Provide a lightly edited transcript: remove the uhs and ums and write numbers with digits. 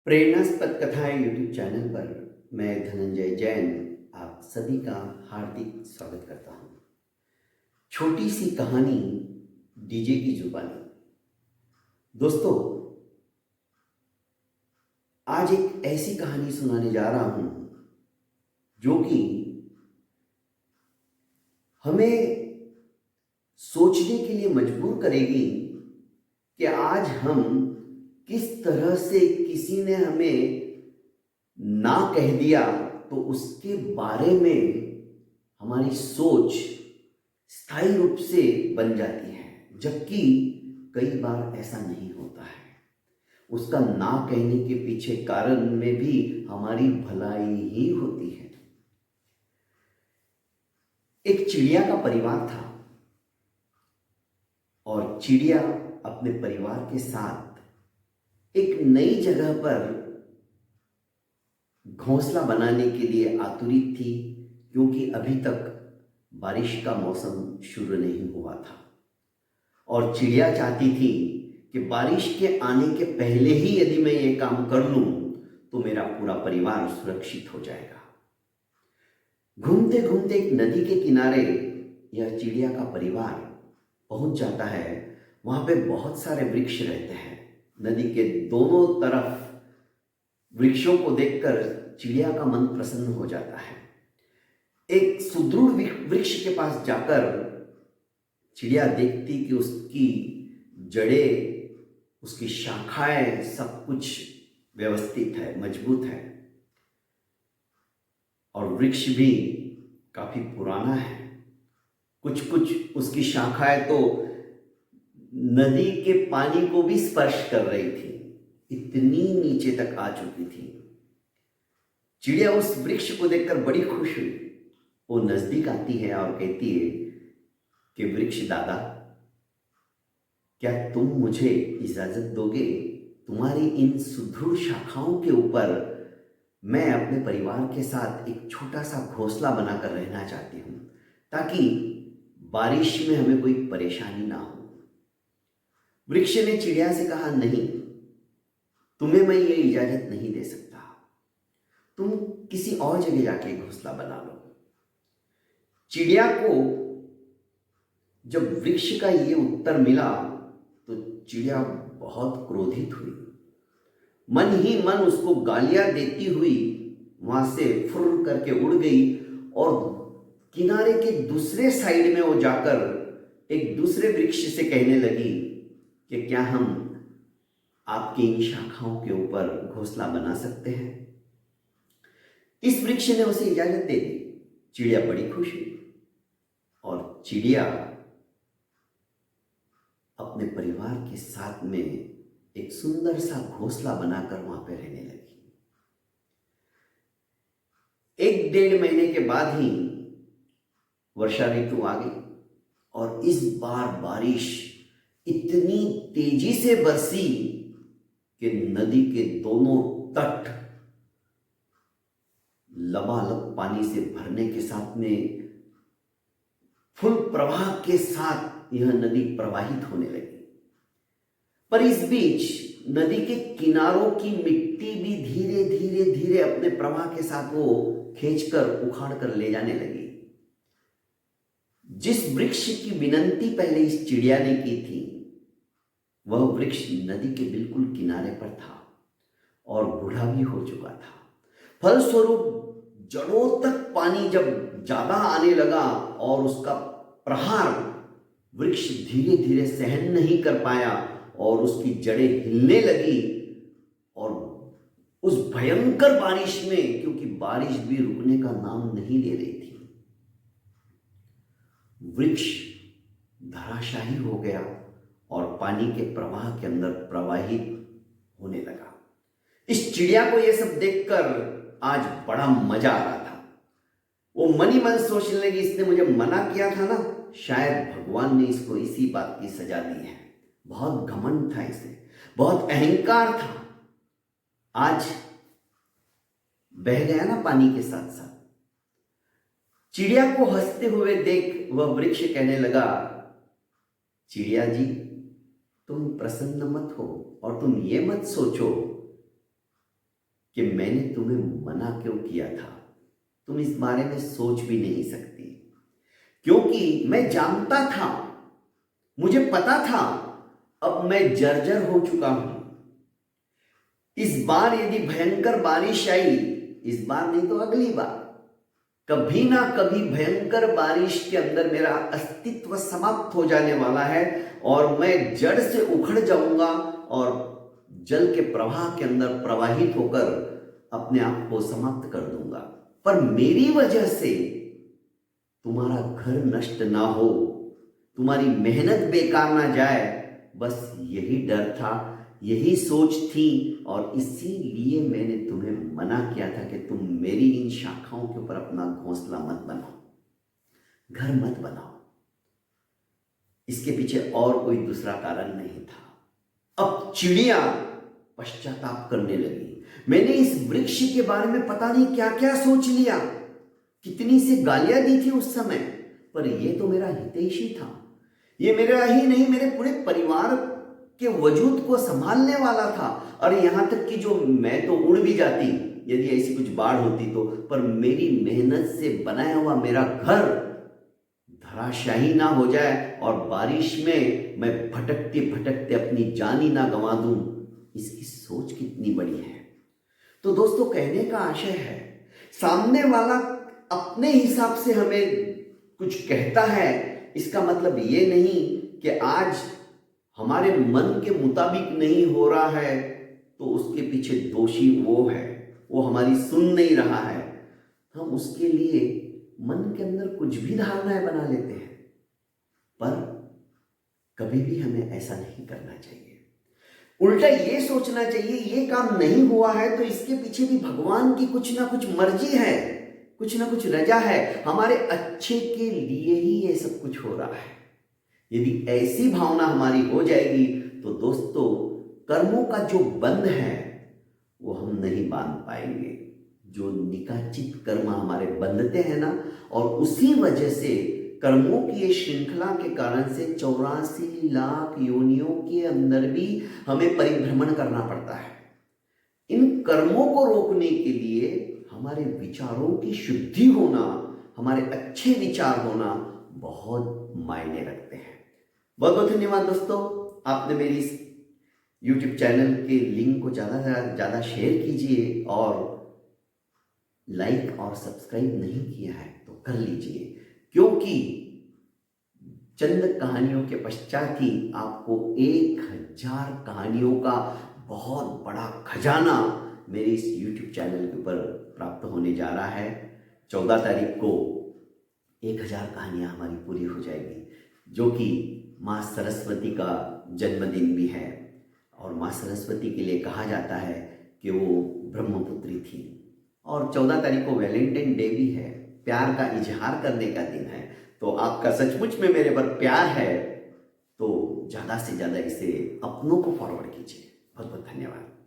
प्रेरणास्पद कथाएं YouTube channel पर मैं धनंजय जैन आप सभी का हार्दिक स्वागत करता हूं। छोटी सी कहानी डीजे की जुबानी। दोस्तों, आज एक ऐसी कहानी सुनाने जा रहा हूं जो कि हमें सोचने के लिए मजबूर करेगी कि आज हम किस तरह से किसी ने हमें ना कह दिया तो उसके बारे में हमारी सोच स्थायी रूप से बन जाती है, जबकि कई बार ऐसा नहीं होता है। उसका ना कहने के पीछे कारण में भी हमारी भलाई ही होती है। एक चिड़िया का परिवार था और चिड़िया अपने परिवार के साथ एक नई जगह पर घोंसला बनाने के लिए आतुरित थी, क्योंकि अभी तक बारिश का मौसम शुरू नहीं हुआ था और चिड़िया चाहती थी कि बारिश के आने के पहले ही यदि मैं ये काम कर लूं तो मेरा पूरा परिवार सुरक्षित हो जाएगा। घूमते घूमते एक नदी के किनारे यह चिड़िया का परिवार पहुंच जाता है। वहां पे बहुत सारे वृक्ष रहते हैं। नदी के दोनों तरफ वृक्षों को देखकर चिड़िया का मन प्रसन्न हो जाता है। एक सुदृढ़ वृक्ष के पास जाकर चिड़िया देखती कि उसकी जड़ें, उसकी शाखाएं, सब कुछ व्यवस्थित है, मजबूत है और वृक्ष भी काफी पुराना है। कुछ कुछ उसकी शाखाएं तो नदी के पानी को भी स्पर्श कर रही थी, इतनी नीचे तक आ चुकी थी। चिड़िया उस वृक्ष को देखकर बड़ी खुश हुई। वो नजदीक आती है और कहती है कि वृक्ष दादा, क्या तुम मुझे इजाजत दोगे? तुम्हारी इन सुदृढ़ शाखाओं के ऊपर मैं अपने परिवार के साथ एक छोटा सा घोंसला बनाकर रहना चाहती हूं, ताकि बारिश में हमें कोई परेशानी ना हो। वृक्ष ने चिड़िया से कहा, नहीं, तुम्हें मैं ये इजाजत नहीं दे सकता। तुम किसी और जगह जाके घोंसला बना लो। चिड़िया को जब वृक्ष का ये उत्तर मिला तो चिड़िया बहुत क्रोधित हुई। मन ही मन उसको गालियां देती हुई वहां से फुर्र करके उड़ गई और किनारे के दूसरे साइड में वो जाकर एक दूसरे वृक्ष से कहने लगी कि क्या हम आपकी इन शाखाओं के ऊपर घोंसला बना सकते हैं? इस वृक्ष ने उसे इजाजत दे दी। चिड़िया बड़ी खुश हुई और चिड़िया अपने परिवार के साथ में एक सुंदर सा घोंसला बनाकर वहां पे रहने लगी। 1-1.5 महीने के बाद ही वर्षा ऋतु आ गई और इस बार बारिश इतनी तेजी से बरसी कि नदी के दोनों तट लबालब पानी से भरने के साथ में फुल प्रवाह के साथ यह नदी प्रवाहित होने लगी। पर इस बीच नदी के किनारों की मिट्टी भी धीरे धीरे धीरे अपने प्रवाह के साथ वो खींचकर उखाड़ कर ले जाने लगी। जिस वृक्ष की विनंती पहले इस चिड़िया ने की थी, वह वृक्ष नदी के बिल्कुल किनारे पर था और बूढ़ा भी हो चुका था। फलस्वरूप जड़ों तक पानी जब ज्यादा आने लगा और उसका प्रहार वृक्ष धीरे धीरे सहन नहीं कर पाया और उसकी जड़ें हिलने लगी और उस भयंकर बारिश में, क्योंकि बारिश भी रुकने का नाम नहीं ले रही थी, वृक्ष धराशायी हो गया और पानी के प्रवाह के अंदर प्रवाहित होने लगा। इस चिड़िया को यह सब देखकर आज बड़ा मजा आ रहा था। वो मन ही मन सोचने लगी, इसने मुझे मना किया था ना, शायद भगवान ने इसको इसी बात की सजा दी है। बहुत घमंड था इसे, बहुत अहंकार था। आज बह गया ना पानी के साथ साथ। चिड़िया को हंसते हुए देख वह वृक्ष कहने लगा, चिड़िया जी, तुम प्रसन्न मत हो और तुम ये मत सोचो कि मैंने तुम्हें मना क्यों किया था। तुम इस बारे में सोच भी नहीं सकती, क्योंकि मैं जानता था, मुझे पता था अब मैं जर्जर हो चुका हूं। इस बार यदि भयंकर बारिश आई, इस बार नहीं तो अगली बार, कभी ना कभी भयंकर बारिश के अंदर मेरा अस्तित्व समाप्त हो जाने वाला है और मैं जड़ से उखड़ जाऊंगा और जल के प्रवाह के अंदर प्रवाहित होकर अपने आप को समाप्त कर दूंगा। पर मेरी वजह से तुम्हारा घर नष्ट ना हो, तुम्हारी मेहनत बेकार ना जाए, बस यही डर था, यही सोच थी और इसीलिए मैंने तुम्हें मना किया था कि तुम मेरी इन शाखाओं के ऊपर अपना घोंसला मत बनाओ, घर मत बनाओ। इसके पीछे और कोई दूसरा कारण नहीं था। अब चिड़िया पश्चाताप करने लगी। मैंने इस वृक्ष के बारे में पता नहीं क्या क्या सोच लिया, कितनी सी गालियां दी थी उस समय, पर यह तो मेरा हितैषी था। ये मेरा ही नहीं, मेरे पूरे परिवार के वजूद को संभालने वाला था। और यहां तक कि जो मैं तो उड़ भी जाती यदि ऐसी कुछ बाढ़ होती तो, पर मेरी मेहनत से बनाया हुआ मेरा घर धराशाही ना हो जाए और बारिश में मैं भटकते भटकते अपनी जान ही ना गंवा दूं, इसकी सोच कितनी बड़ी है। तो दोस्तों, कहने का आशय है, सामने वाला अपने हिसाब से हमें कुछ कहता है, इसका मतलब ये नहीं कि आज हमारे मन के मुताबिक नहीं हो रहा है तो उसके पीछे दोषी वो है, वो हमारी सुन नहीं रहा है। हम उसके लिए मन के अंदर कुछ भी धारणाएं बना लेते हैं, पर कभी भी हमें ऐसा नहीं करना चाहिए। उल्टा ये सोचना चाहिए, ये काम नहीं हुआ है तो इसके पीछे भी भगवान की कुछ ना कुछ मर्जी है, कुछ ना कुछ रजा है, हमारे अच्छे के लिए ही ये सब कुछ हो रहा है। यदि ऐसी भावना हमारी हो जाएगी तो दोस्तों, कर्मों का जो बंध है वो हम नहीं बांध पाएंगे। जो निकाचित कर्म हमारे बंधते हैं ना, और उसी वजह से कर्मों की ये श्रृंखला के कारण से 84 लाख योनियों के अंदर भी हमें परिभ्रमण करना पड़ता है। इन कर्मों को रोकने के लिए हमारे विचारों की शुद्धि होना, हमारे अच्छे विचार होना बहुत मायने रखते हैं। बहुत बहुत धन्यवाद दोस्तों, आपने मेरी इस YouTube चैनल के लिंक को ज़्यादा से ज़्यादा शेयर कीजिए और लाइक और सब्सक्राइब नहीं किया है तो कर लीजिए, क्योंकि चंद कहानियों के पश्चात ही आपको 1000 कहानियों का बहुत बड़ा खजाना मेरे इस YouTube चैनल के ऊपर प्राप्त होने जा रहा है। 14 तारीख को 1000 कहानियाँ हमारी पूरी हो जाएगी, जो कि माँ सरस्वती का जन्मदिन भी है। और माँ सरस्वती के लिए कहा जाता है कि वो ब्रह्मपुत्री थी। और 14 तारीख को वैलेंटाइन डे भी है, प्यार का इजहार करने का दिन है। तो आपका सचमुच में मेरे पर प्यार है तो ज़्यादा से ज़्यादा इसे अपनों को फॉरवर्ड कीजिए। बहुत बहुत धन्यवाद।